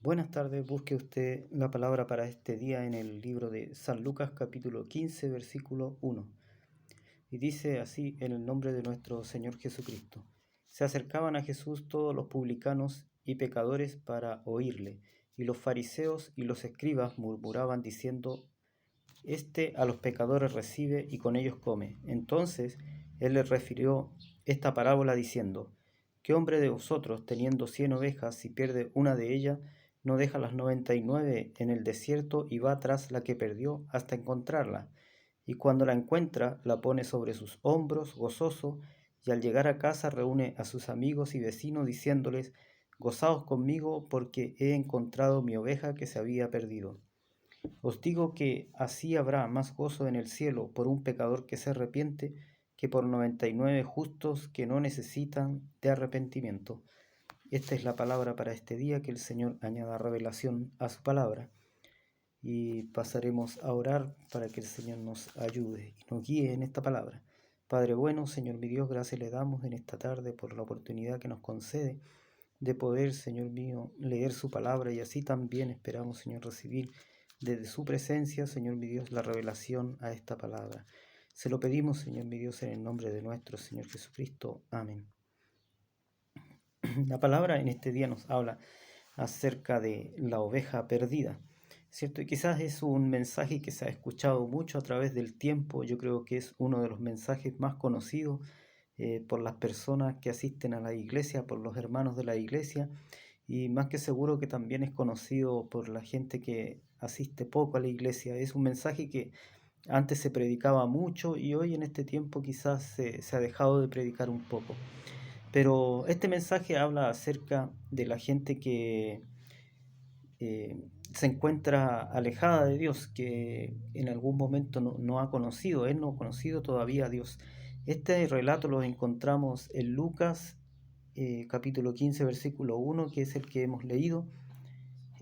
Buenas tardes, busque usted la palabra para este día en el libro de San Lucas capítulo 15 versículo 1. Y dice así en el nombre de nuestro Señor Jesucristo. Se acercaban a Jesús todos los publicanos y pecadores para oírle, y los fariseos y los escribas murmuraban diciendo: Este a los pecadores recibe y con ellos come. Entonces él les refirió esta parábola diciendo: ¿Qué hombre de vosotros, teniendo 100 ovejas, si pierde una de ellas, no deja las 99 en el desierto y va tras la que perdió hasta encontrarla? Y cuando la encuentra, la pone sobre sus hombros, gozoso, y al llegar a casa reúne a sus amigos y vecinos, diciéndoles: Gozaos conmigo, porque he encontrado mi oveja que se había perdido. Os digo que así habrá más gozo en el cielo por un pecador que se arrepiente que por 99 justos que no necesitan de arrepentimiento. Esta es la palabra para este día, que el Señor añada revelación a su palabra. Y pasaremos a orar para que el Señor nos ayude y nos guíe en esta palabra. Padre bueno, Señor mi Dios, gracias le damos en esta tarde por la oportunidad que nos concede de poder, Señor mío, leer su palabra, y así también esperamos, Señor, recibir desde su presencia, Señor mi Dios, la revelación a esta palabra. Se lo pedimos, Señor mi Dios, en el nombre de nuestro Señor Jesucristo. Amén. La palabra en este día nos habla acerca de la oveja perdida, ¿cierto? Y quizás es un mensaje que se ha escuchado mucho a través del tiempo. Yo creo que es uno de los mensajes más conocidos por las personas que asisten a la iglesia, por los hermanos de la iglesia, y más que seguro que también es conocido por la gente que asiste poco a la iglesia. Es un mensaje que antes se predicaba mucho y hoy en este tiempo quizás se ha dejado de predicar un poco. Pero este mensaje habla acerca de la gente que se encuentra alejada de Dios, que en algún momento no ha conocido, él no ha conocido todavía a Dios. Este relato lo encontramos en Lucas capítulo 15 versículo 1, que es el que hemos leído,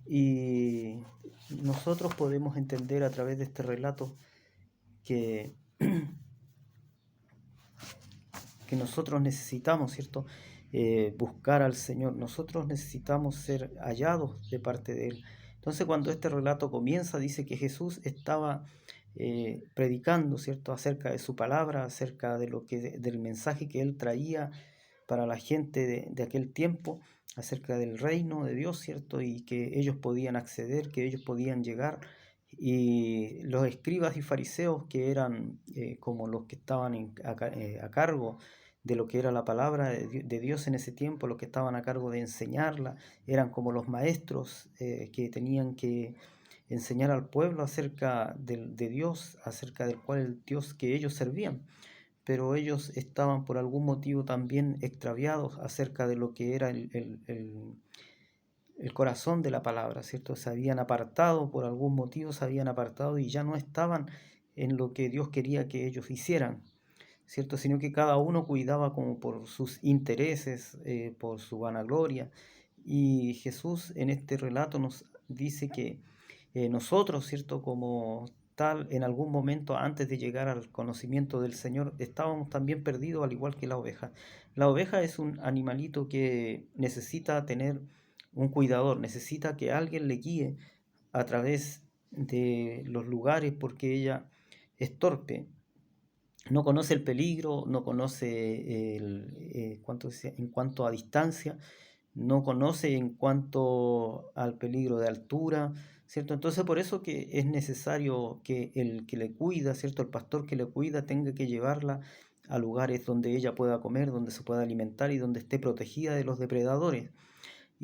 y nosotros podemos entender a través de este relato que, que nosotros necesitamos, ¿cierto? Buscar al Señor. Nosotros necesitamos ser hallados de parte de Él. Entonces, cuando este relato comienza, dice que Jesús estaba predicando, ¿cierto?, acerca de su palabra, acerca de del mensaje que Él traía para la gente de aquel tiempo, acerca del reino de Dios, ¿cierto?, y que ellos podían acceder, que ellos podían llegar. Y los escribas y fariseos, que eran como los que estaban a cargo de lo que era la palabra de Dios en ese tiempo, los que estaban a cargo de enseñarla, eran como los maestros que tenían que enseñar al pueblo acerca de Dios, acerca del cual el Dios que ellos servían. Pero ellos estaban por algún motivo también extraviados acerca de lo que era el corazón de la palabra, ¿cierto? Se habían apartado, por algún motivo se habían apartado y ya no estaban en lo que Dios quería que ellos hicieran, ¿cierto? Sino que cada uno cuidaba como por sus intereses, por su vanagloria. Y Jesús en este relato nos dice que nosotros, ¿cierto?, como tal, en algún momento antes de llegar al conocimiento del Señor, estábamos también perdidos, al igual que la oveja. La oveja es un animalito que necesita tener un cuidador, necesita que alguien le guíe a través de los lugares, porque ella es torpe, no conoce el peligro, no conoce en cuanto a distancia, no conoce en cuanto al peligro de altura, ¿cierto? Entonces por eso que es necesario que el que le cuida, ¿cierto?, el pastor que le cuida, tenga que llevarla a lugares donde ella pueda comer, donde se pueda alimentar y donde esté protegida de los depredadores.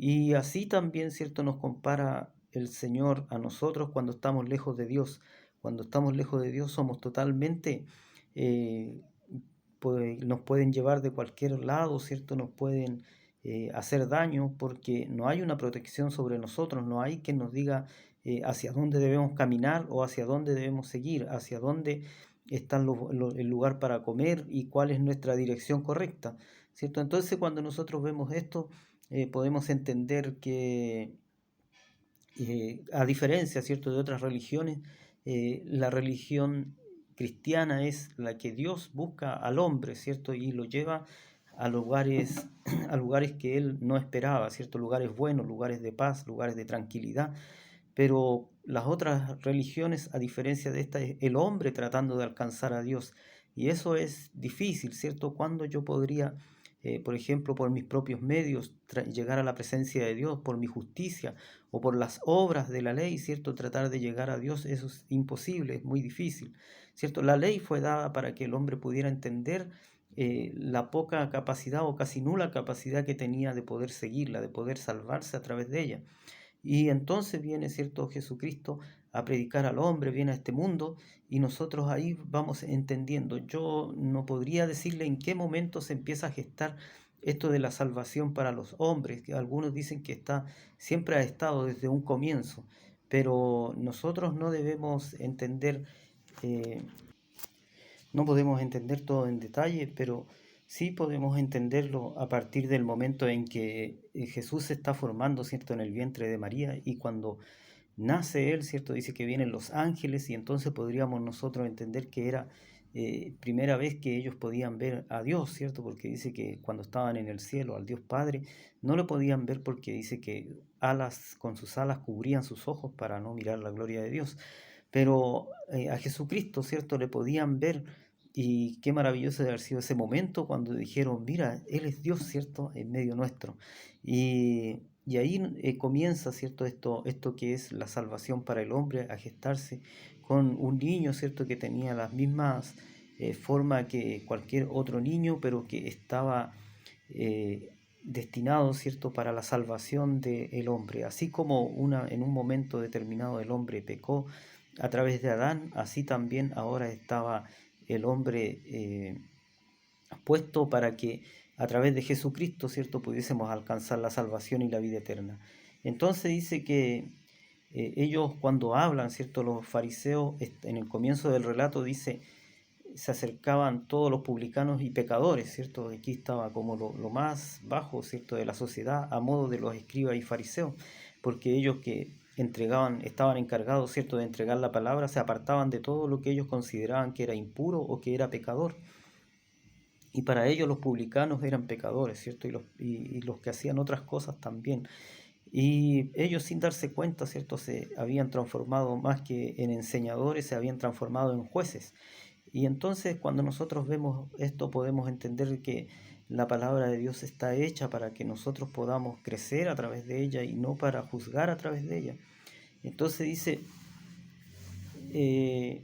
Y así también, ¿cierto?, nos compara el Señor a nosotros cuando estamos lejos de Dios. Cuando estamos lejos de Dios somos totalmente, eh, nos pueden llevar de cualquier lado, ¿cierto? Nos pueden hacer daño porque no hay una protección sobre nosotros, no hay quien nos diga hacia dónde debemos caminar o hacia dónde debemos seguir, hacia dónde está el lugar para comer y cuál es nuestra dirección correcta, ¿cierto? Entonces cuando nosotros vemos esto, podemos entender que a diferencia, ¿cierto?, de otras religiones, la religión cristiana es la que Dios busca al hombre, ¿cierto?, y lo lleva a lugares, a lugares que él no esperaba, ¿cierto? Lugares buenos, lugares de paz, lugares de tranquilidad. Pero las otras religiones, a diferencia de esta, es el hombre tratando de alcanzar a Dios. Y eso es difícil, ¿cierto? Cuando yo podría, por ejemplo, por mis propios medios, llegar a la presencia de Dios, por mi justicia o por las obras de la ley, ¿cierto? Tratar de llegar a Dios, eso es imposible, es muy difícil, ¿cierto? La ley fue dada para que el hombre pudiera entender la poca capacidad o casi nula capacidad que tenía de poder seguirla, de poder salvarse a través de ella. Y entonces viene, ¿cierto? Jesucristo a predicar al hombre, viene a este mundo y nosotros ahí vamos entendiendo. Yo no podría decirle en qué momento se empieza a gestar esto de la salvación para los hombres, que algunos dicen que siempre ha estado desde un comienzo, pero nosotros no debemos entender, eh, no podemos entender todo en detalle, pero sí podemos entenderlo a partir del momento en que Jesús se está formando, ¿cierto?, en el vientre de María, y cuando nace él, ¿cierto?, dice que vienen los ángeles y entonces podríamos nosotros entender que era primera vez que ellos podían ver a Dios, ¿cierto? Porque dice que cuando estaban en el cielo, al Dios Padre, no lo podían ver porque dice que con sus alas cubrían sus ojos para no mirar la gloria de Dios. Pero a Jesucristo, ¿cierto?, le podían ver, y qué maravilloso debe haber sido ese momento cuando dijeron, mira, Él es Dios, ¿cierto?, en medio nuestro. Y ahí comienza, ¿cierto?, esto que es la salvación para el hombre a gestarse con un niño, ¿cierto?, que tenía las mismas formas que cualquier otro niño, pero que estaba destinado, ¿cierto?, para la salvación del hombre. Así como en un momento determinado el hombre pecó a través de Adán, así también ahora estaba el hombre puesto para que a través de Jesucristo, ¿cierto?, pudiésemos alcanzar la salvación y la vida eterna. Entonces dice que ellos cuando hablan, ¿cierto?, los fariseos, en el comienzo del relato dice, se acercaban todos los publicanos y pecadores, ¿cierto? Aquí estaba como lo más bajo, ¿cierto?, de la sociedad, a modo de los escribas y fariseos, porque ellos que estaban encargados, ¿cierto?, de entregar la palabra, se apartaban de todo lo que ellos consideraban que era impuro o que era pecador. Y para ellos los publicanos eran pecadores, ¿cierto? Y los que hacían otras cosas también. Y ellos sin darse cuenta, ¿cierto?, se habían transformado más que en enseñadores, se habían transformado en jueces. Y entonces cuando nosotros vemos esto podemos entender que la palabra de Dios está hecha para que nosotros podamos crecer a través de ella y no para juzgar a través de ella. Entonces dice, eh,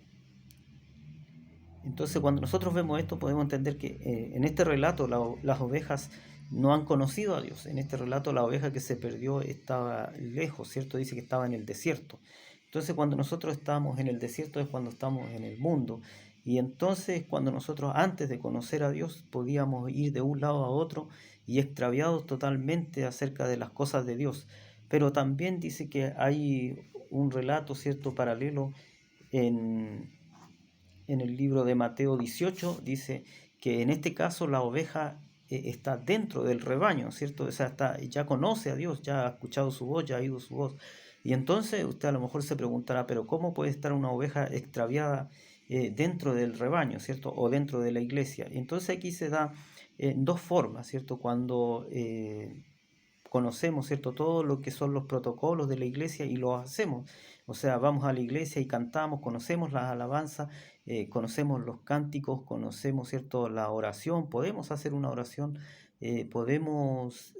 entonces cuando nosotros vemos esto podemos entender que en este relato las ovejas no han conocido a Dios. En este relato la oveja que se perdió estaba lejos, ¿cierto? Dice que estaba en el desierto. Entonces cuando nosotros estamos en el desierto es cuando estamos en el mundo. Y entonces cuando nosotros antes de conocer a Dios podíamos ir de un lado a otro y extraviados totalmente acerca de las cosas de Dios. Pero también dice que hay un relato, ¿cierto?, paralelo en, en el libro de Mateo 18, dice que en este caso la oveja está dentro del rebaño, ¿cierto? O sea, ya conoce a Dios, ya ha escuchado su voz, ya ha oído su voz. Y entonces usted a lo mejor se preguntará, pero ¿cómo puede estar una oveja extraviada dentro del rebaño, ¿cierto? O dentro de la iglesia. Y entonces aquí se da dos formas, ¿cierto? Cuando conocemos, ¿cierto?, todo lo que son los protocolos de la iglesia y lo hacemos. O sea, vamos a la iglesia y cantamos, conocemos las alabanzas, conocemos los cánticos, conocemos, ¿cierto?, la oración, podemos hacer una oración, podemos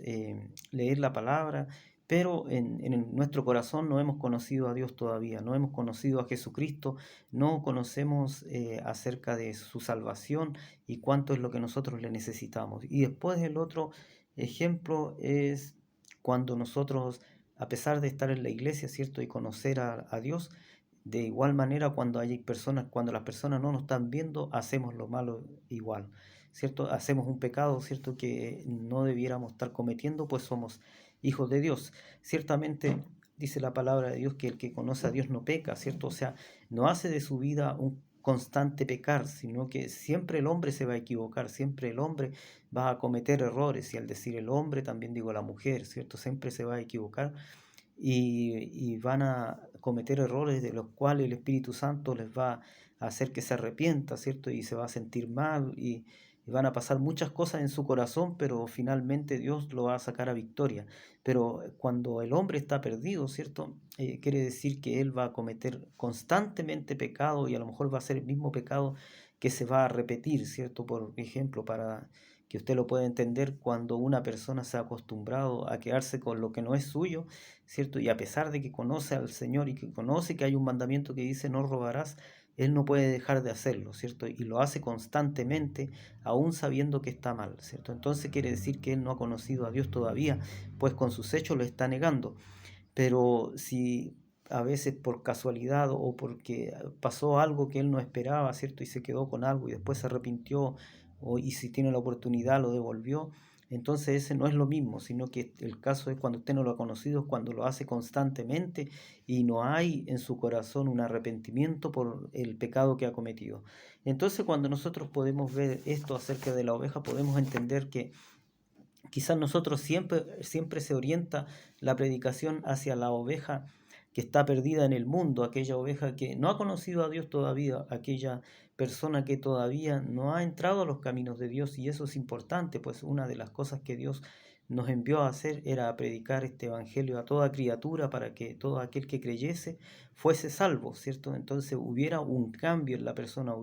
leer la palabra, pero en nuestro corazón no hemos conocido a Dios todavía, no hemos conocido a Jesucristo, no conocemos acerca de su salvación y cuánto es lo que nosotros le necesitamos. Y después el otro ejemplo es cuando nosotros, a pesar de estar en la iglesia, ¿cierto?, y conocer a Dios, de igual manera cuando las personas no nos están viendo, hacemos lo malo igual, ¿cierto? Hacemos un pecado, ¿cierto?, que no debiéramos estar cometiendo, pues somos hijos de Dios. Ciertamente dice la palabra de Dios que el que conoce a Dios no peca, ¿cierto? O sea, no hace de su vida un constante pecar, sino que siempre el hombre se va a equivocar, siempre el hombre va a cometer errores, y al decir el hombre también digo la mujer, ¿cierto? Siempre se va a equivocar y van a cometer errores de los cuales el Espíritu Santo les va a hacer que se arrepienta, ¿cierto? Y se va a sentir mal y van a pasar muchas cosas en su corazón, pero finalmente Dios lo va a sacar a victoria. Pero cuando el hombre está perdido, ¿cierto? Quiere decir que él va a cometer constantemente pecado y a lo mejor va a ser el mismo pecado que se va a repetir, ¿cierto? Por ejemplo, para que usted lo pueda entender, cuando una persona se ha acostumbrado a quedarse con lo que no es suyo, ¿cierto? Y a pesar de que conoce al Señor y que conoce que hay un mandamiento que dice no robarás, él no puede dejar de hacerlo, ¿cierto? Y lo hace constantemente, aún sabiendo que está mal, ¿cierto? Entonces quiere decir que él no ha conocido a Dios todavía, pues con sus hechos lo está negando. Pero si a veces por casualidad o porque pasó algo que él no esperaba, ¿cierto? Y se quedó con algo y después se arrepintió, y si tiene la oportunidad lo devolvió, entonces ese no es lo mismo, sino que el caso es cuando usted no lo ha conocido, es cuando lo hace constantemente y no hay en su corazón un arrepentimiento por el pecado que ha cometido. Entonces cuando nosotros podemos ver esto acerca de la oveja, podemos entender que quizás nosotros siempre se orienta la predicación hacia la oveja que está perdida en el mundo, aquella oveja que no ha conocido a Dios todavía, aquella persona que todavía no ha entrado a los caminos de Dios, y eso es importante, pues una de las cosas que Dios nos envió a hacer era a predicar este evangelio a toda criatura para que todo aquel que creyese fuese salvo, ¿cierto? Entonces hubiera un cambio en la persona,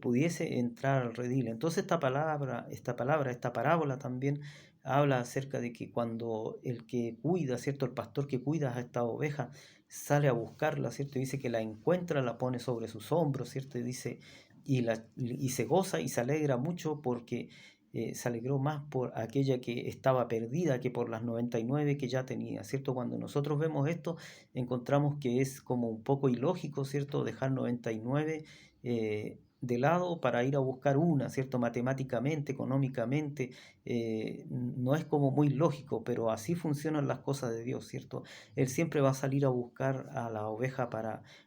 pudiese entrar al redil. Entonces esta parábola también habla acerca de que cuando el que cuida, ¿cierto? El pastor que cuida a esta oveja sale a buscarla, ¿cierto? Dice que la encuentra, la pone sobre sus hombros, ¿cierto? Y dice, y se goza y se alegra mucho porque se alegró más por aquella que estaba perdida que por las 99 que ya tenía, ¿cierto? Cuando nosotros vemos esto, encontramos que es como un poco ilógico, ¿cierto? Dejar 99 de lado para ir a buscar una, ¿cierto? Matemáticamente, económicamente, no es como muy lógico, pero así funcionan las cosas de Dios, ¿cierto? Él siempre va a salir a buscar a la oveja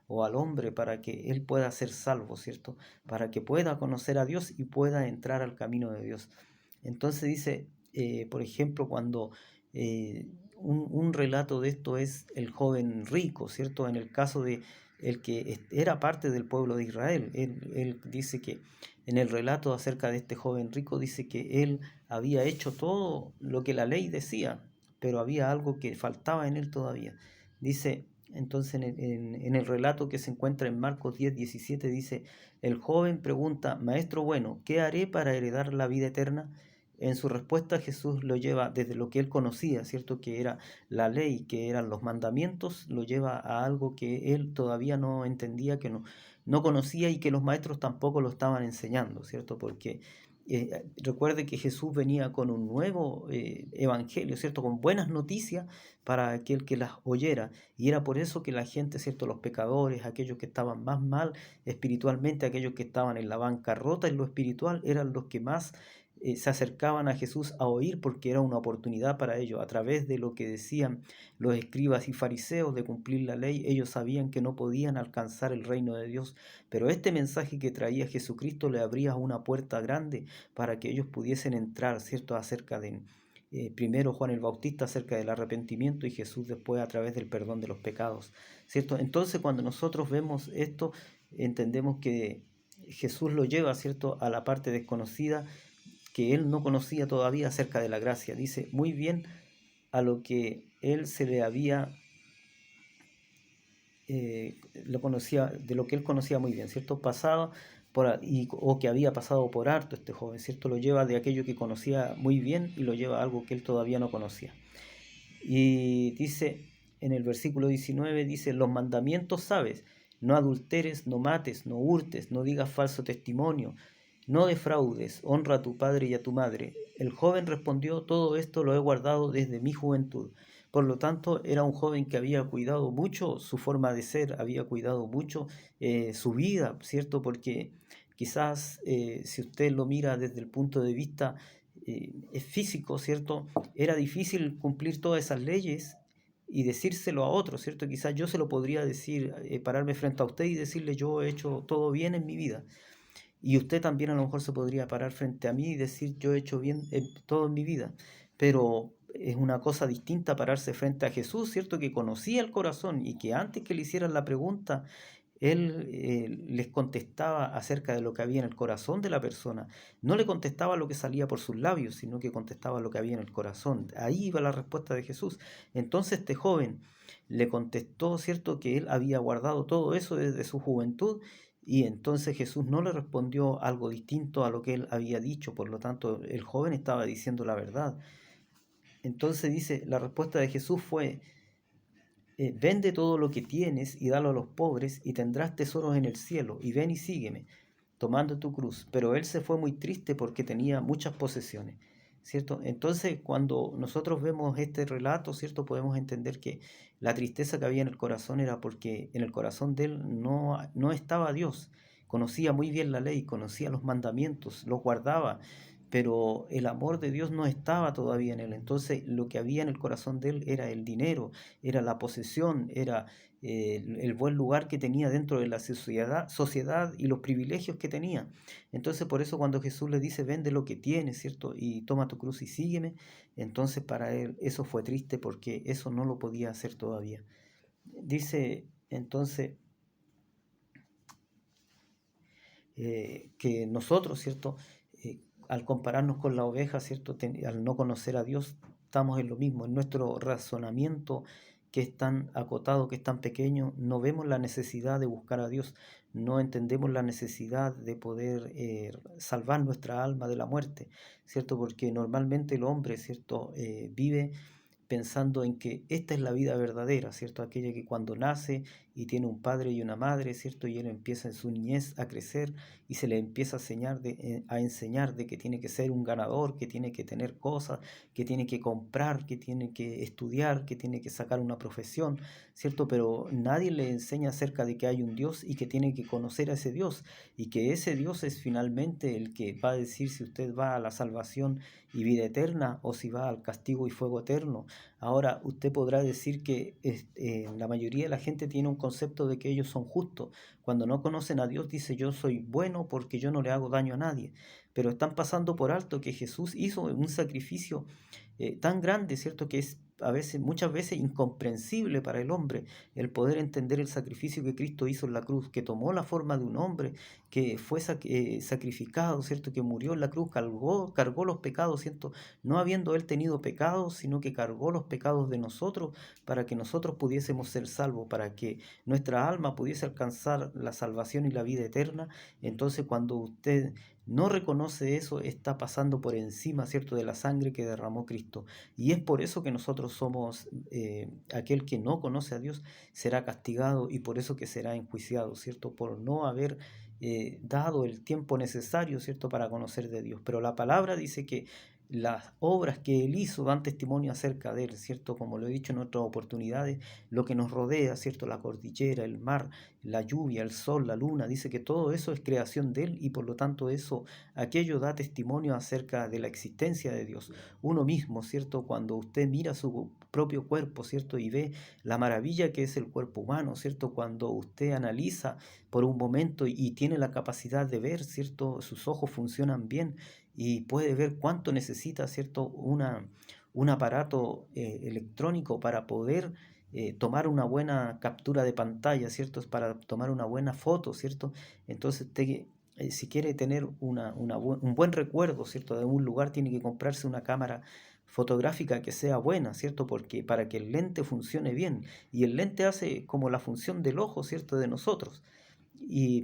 o al hombre para que él pueda ser salvo, ¿cierto? Para que pueda conocer a Dios y pueda entrar al camino de Dios. Entonces dice, por ejemplo, cuando un relato de esto es el joven rico, ¿cierto? En el caso de el que era parte del pueblo de Israel. Él dice que en el relato acerca de este joven rico, dice que él había hecho todo lo que la ley decía, pero había algo que faltaba en él todavía. Dice, entonces en el relato que se encuentra en Marcos 10:17, dice, el joven pregunta, Maestro bueno, ¿qué haré para heredar la vida eterna? En su respuesta Jesús lo lleva desde lo que él conocía, ¿cierto? Que era la ley, que eran los mandamientos, lo lleva a algo que él todavía no entendía, que no conocía y que los maestros tampoco lo estaban enseñando, ¿cierto? Porque recuerde que Jesús venía con un nuevo evangelio, ¿cierto? Con buenas noticias para aquel que las oyera. Y era por eso que la gente, ¿cierto? Los pecadores, aquellos que estaban más mal espiritualmente, aquellos que estaban en la bancarrota en lo espiritual, eran los que más se acercaban a Jesús a oír, porque era una oportunidad para ellos. A través de lo que decían los escribas y fariseos de cumplir la ley, ellos sabían que no podían alcanzar el reino de Dios, pero este mensaje que traía Jesucristo le abría una puerta grande para que ellos pudiesen entrar, ¿cierto? Acerca de, primero Juan el Bautista acerca del arrepentimiento y Jesús después a través del perdón de los pecados, ¿cierto? Entonces cuando nosotros vemos esto, entendemos que Jesús lo lleva, ¿cierto?, a la parte desconocida que él no conocía todavía acerca de la gracia. Dice muy bien a lo que él se le había, lo conocía, de lo que él conocía muy bien, ¿cierto? Pasado o que había pasado por harto este joven, ¿cierto? Lo lleva de aquello que conocía muy bien y lo lleva a algo que él todavía no conocía. Y dice en el versículo 19, dice, los mandamientos sabes, no adulteres, no mates, no hurtes, no digas falso testimonio, no defraudes, honra a tu padre y a tu madre. El joven respondió, todo esto lo he guardado desde mi juventud. Por lo tanto, era un joven que había cuidado mucho su forma de ser, había cuidado mucho su vida, ¿cierto? Porque quizás si usted lo mira desde el punto de vista físico, ¿cierto? Era difícil cumplir todas esas leyes y decírselo a otro, ¿cierto? Quizás yo se lo podría decir, pararme frente a usted y decirle yo he hecho todo bien en mi vida. Y usted también a lo mejor se podría parar frente a mí y decir yo he hecho bien todo en mi vida. Pero es una cosa distinta pararse frente a Jesús, ¿cierto? Que conocía el corazón y que antes que le hicieran la pregunta, él les contestaba acerca de lo que había en el corazón de la persona. No le contestaba lo que salía por sus labios, sino que contestaba lo que había en el corazón. Ahí iba la respuesta de Jesús. Entonces este joven le contestó, ¿cierto?, que él había guardado todo eso desde su juventud, y entonces Jesús no le respondió algo distinto a lo que él había dicho. Por lo tanto, el joven estaba diciendo la verdad. Entonces dice, la respuesta de Jesús fue: vende todo lo que tienes y dalo a los pobres, y tendrás tesoros en el cielo, y ven y sígueme, tomando tu cruz. Pero él se fue muy triste porque tenía muchas posesiones, ¿cierto? Entonces, cuando nosotros vemos este relato, ¿cierto?, podemos entender que la tristeza que había en el corazón era porque en el corazón de él no estaba Dios. Conocía muy bien la ley, conocía los mandamientos, los guardaba, pero el amor de Dios no estaba todavía en él. Entonces, lo que había en el corazón de él era el dinero, era la posesión, era el buen lugar que tenía dentro de la sociedad y los privilegios que tenía. Entonces, por eso cuando Jesús le dice, vende lo que tienes, ¿cierto?, y toma tu cruz y sígueme, entonces para él eso fue triste porque eso no lo podía hacer todavía. Dice entonces que nosotros, ¿cierto?, al compararnos con la oveja, ¿cierto?, al no conocer a Dios, estamos en lo mismo. En nuestro razonamiento, que es tan acotado, que es tan pequeño, no vemos la necesidad de buscar a Dios, no entendemos la necesidad de poder salvar nuestra alma de la muerte, ¿cierto? Porque normalmente el hombre, ¿cierto?, vive pensando en que esta es la vida verdadera, ¿cierto? Aquella que cuando nace y tiene un padre y una madre, ¿cierto?, y él empieza en su niñez a crecer y se le empieza a enseñar de que tiene que ser un ganador, que tiene que tener cosas, que tiene que comprar, que tiene que estudiar, que tiene que sacar una profesión, ¿cierto? Pero nadie le enseña acerca de que hay un Dios y que tiene que conocer a ese Dios, y que ese Dios es finalmente el que va a decir si usted va a la salvación y vida eterna o si va al castigo y fuego eterno. Ahora, usted podrá decir que la mayoría de la gente tiene un concepto de que ellos son justos. Cuando no conocen a Dios, dice, yo soy bueno porque yo no le hago daño a nadie. Pero están pasando por alto que Jesús hizo un sacrificio tan grande, ¿cierto?, que es muchas veces incomprensible para el hombre el poder entender el sacrificio que Cristo hizo en la cruz, que tomó la forma de un hombre, que fue sacrificado, ¿cierto?, que murió en la cruz, cargó los pecados, ¿cierto?, no habiendo él tenido pecados, sino que cargó los pecados de nosotros para que nosotros pudiésemos ser salvos, para que nuestra alma pudiese alcanzar la salvación y la vida eterna. Entonces, cuando usted no reconoce eso, está pasando por encima, ¿cierto?, de la sangre que derramó Cristo. Y es por eso que nosotros somos, aquel que no conoce a Dios será castigado, y por eso que será enjuiciado, ¿cierto?, por no haber dado el tiempo necesario, ¿cierto?, para conocer de Dios. Pero la palabra dice que las obras que Él hizo dan testimonio acerca de Él, ¿cierto? Como lo he dicho en otras oportunidades, lo que nos rodea, ¿cierto? La cordillera, el mar, la lluvia, el sol, la luna, dice que todo eso es creación de Él, y por lo tanto aquello da testimonio acerca de la existencia de Dios. Uno mismo, ¿cierto? Cuando usted mira su propio cuerpo, ¿cierto?, y ve la maravilla que es el cuerpo humano, ¿cierto? Cuando usted analiza por un momento y tiene la capacidad de ver, ¿cierto? Sus ojos funcionan bien y puede ver cuánto necesita, ¿cierto?, un aparato electrónico para poder tomar una buena captura de pantalla, ¿cierto?, para tomar una buena foto, ¿cierto? Entonces usted, si quiere tener un buen recuerdo, ¿cierto?, de un lugar, tiene que comprarse una cámara fotográfica que sea buena, ¿cierto? Porque para que el lente funcione bien, y el lente hace como la función del ojo, ¿cierto?, de nosotros,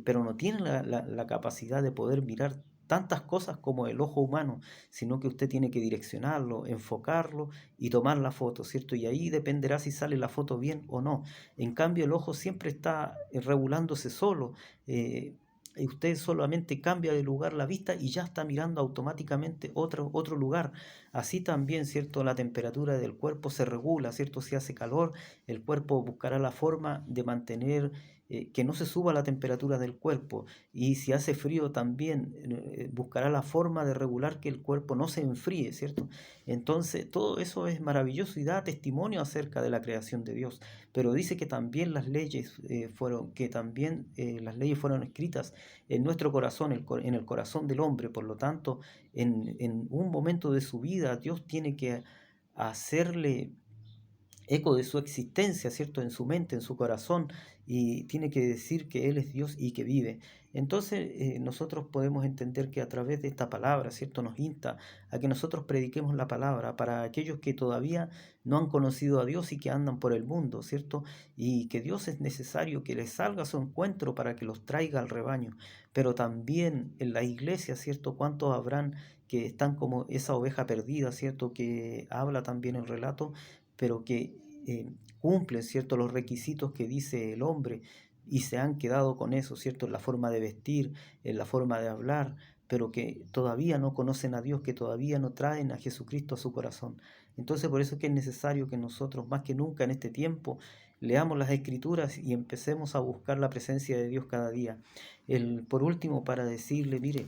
pero no tiene la capacidad de poder mirar tantas cosas como el ojo humano, sino que usted tiene que direccionarlo, enfocarlo y tomar la foto, ¿cierto? Y ahí dependerá si sale la foto bien o no. En cambio, el ojo siempre está regulándose solo. Y usted solamente cambia de lugar la vista y ya está mirando automáticamente otro lugar. Así también, ¿cierto?, la temperatura del cuerpo se regula, ¿cierto? Si hace calor, el cuerpo buscará la forma de mantener que no se suba la temperatura del cuerpo, y si hace frío también buscará la forma de regular que el cuerpo no se enfríe, ¿cierto? Entonces todo eso es maravilloso y da testimonio acerca de la creación de Dios. Pero dice que también las leyes fueron escritas en nuestro corazón, en el corazón del hombre. Por lo tanto, en un momento de su vida Dios tiene que hacerle eco de su existencia, ¿cierto? En su mente, en su corazón, y tiene que decir que Él es Dios y que vive. Entonces, nosotros podemos entender que a través de esta palabra, ¿cierto? Nos insta a que nosotros prediquemos la palabra para aquellos que todavía no han conocido a Dios y que andan por el mundo, ¿cierto? Y que Dios es necesario que les salga a su encuentro para que los traiga al rebaño. Pero también en la iglesia, ¿cierto? ¿Cuántos habrán que están como esa oveja perdida, ¿cierto? Que habla también el relato, pero que cumplen, ¿cierto?, los requisitos que dice el hombre y se han quedado con eso, ¿cierto?, en la forma de vestir, en la forma de hablar, pero que todavía no conocen a Dios, que todavía no traen a Jesucristo a su corazón. Entonces, por eso es que es necesario que nosotros, más que nunca en este tiempo, leamos las Escrituras y empecemos a buscar la presencia de Dios cada día. Por último, para decirle, mire,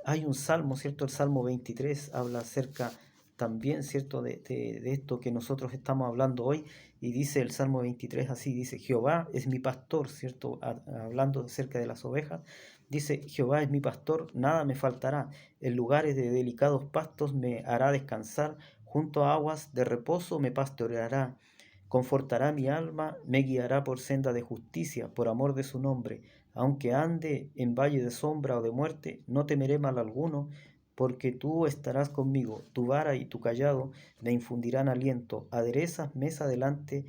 hay un salmo, ¿cierto? El Salmo 23 habla acerca también, ¿cierto?, de esto que nosotros estamos hablando hoy, y dice el Salmo 23 así, dice, Jehová es mi pastor, ¿cierto?, hablando acerca de las ovejas, dice, Jehová es mi pastor, nada me faltará, en lugares de delicados pastos me hará descansar, junto a aguas de reposo me pastoreará, confortará mi alma, me guiará por senda de justicia, por amor de su nombre, aunque ande en valle de sombra o de muerte, no temeré mal alguno, porque tú estarás conmigo, tu vara y tu callado me infundirán aliento, aderezas mesa delante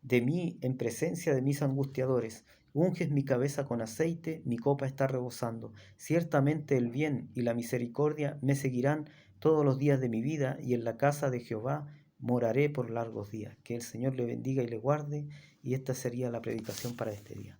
de mí en presencia de mis angustiadores, unges mi cabeza con aceite, mi copa está rebosando, ciertamente el bien y la misericordia me seguirán todos los días de mi vida, y en la casa de Jehová moraré por largos días. Que el Señor le bendiga y le guarde, y esta sería la predicación para este día.